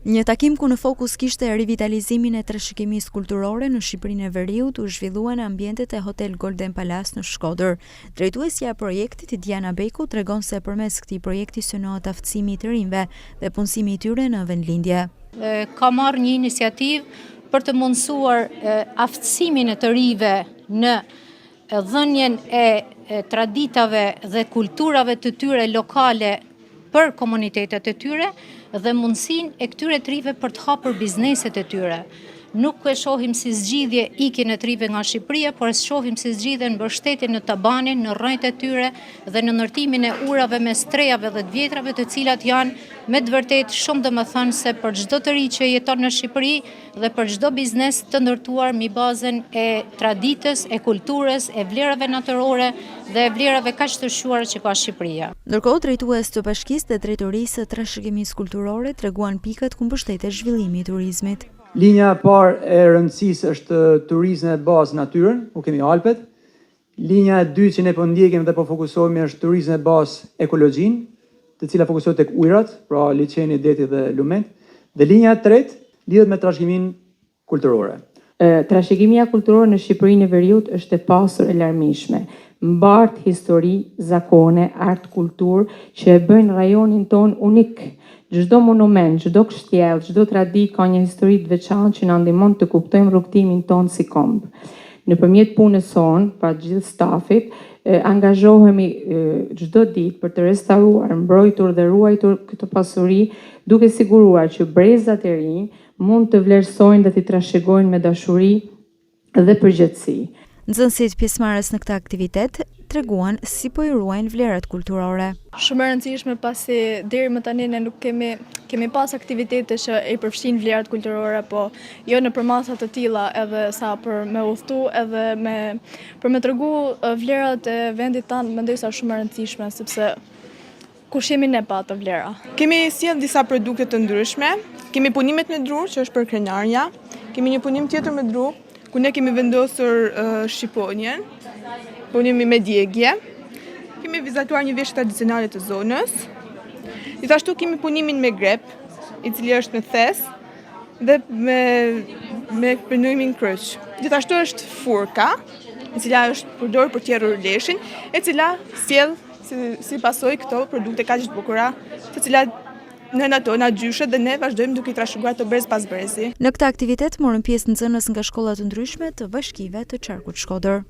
Një takim ku në fokus kishte rivitalizimin e trashëgimisë kulturore në Shqipërinë e Veriut u zhvillua në ambientet e Hotel Golden Palace në Shkodër. Drejtuesja e projektit, Diana Beku, tregon se përmes këtij projekti synohet aftësimi i të rinjve dhe punësimi i tyre në vendlindje. Ka marrë një iniciativë për të mundësuar aftësimin e të rinjve në dhënien e traditave dhe kulturave të tyre lokale për komunitetet e tyre dhe mundësinë e këtyre të rinjve për të hapur bizneset e tyre. Nuk e shohim si zgjidhje ikjen e të rinjve nga Shqipëria, por e shohim si zgjidhje në mbështetje në tabanin, në rrënjtë e tyre dhe në ndërtimin e urave mes trejave dhe të vjetrave, të cilat janë me të vërtetë shumë domethënëse për çdo të ri që jeton në Shqipëri dhe për çdo biznes të ndërtuar mbi bazën e traditës, e kulturës, e vlerave natyrore dhe e vlerave kaq të shquara që ka Shqipëria. Ndërkohë, drejtues të bashkisë dhe drejtorisë së trashëgimisë kulturore treguan pikat ku mbështetet zhvillimi i turizmit. Linja e parë e rëndësisë është turizmi e bazë natyrën, ku kemi Alpet. Linja e dytë që ne po ndjekim dhe po fokusohemi është turizmi e bazë ekologjinë, të cila fokusohet tek ujërat, pra liçeni, deti dhe lument. Dhe linja e tretë lidhet me trashëgiminë kulturore. Trashëgimia kulturore në Shqipërinë e Veriut është e pasur e larmishme. Mbart histori, zakone, art, kulturë që e bëjnë rajonin ton unik. Çdo monument, çdo kështjell, çdo traditë ka një histori të veçantë që na ndihmon të kuptojmë rrugtimin ton si komb. Nëpërmjet punës son, pa gjithë stafit, angazhohemi çdo ditë për të restauruar, mbrojtur dhe ruajtur këtë pasuri, duke siguruar që brezat e rinj mund të vlerësojnë dhe të trashëgojnë me dashuri dhe përgjegjësi. Nxënësit pjesëmarrës në këtë aktivitet treguan si po i ruajnë vlerat kulturore. Shumë e rëndësishme pasi deri më tani ne nuk kemi pas aktivitete që i përfshin vlerat kulturore, po jo në përmasa të tilla edhe sa për me udhëtu edhe për me tregu vlerat e vendit tanë, mendoj se është shumë e rëndësishme sepse kush jemi ne pa ato vlera. Kemi sjell disa produkte të ndryshme, kemi punimet me dru që është për krenarja, kemi një punim tjetër me dru ku ne kemi vendosur shqiponjen, punimi me djegje, kemi vizatuar një veshje tradicionale të zonës, gjithashtu kemi punimin me grep, i cili është në thes, dhe me punimin kryq. Gjithashtu është furka, e cila është përdorur për t'jerrur leshin, e cila sjell si pasojë këto produkte kaq të bukura, të cilat në natona gjyshe dhe ne vazhdojmë duke i trashëguar të brez pas brezi. Në këtë aktivitet morën pjesë nxënës nga shkolla të ndryshme të bashkive të Qarkut Shkodër.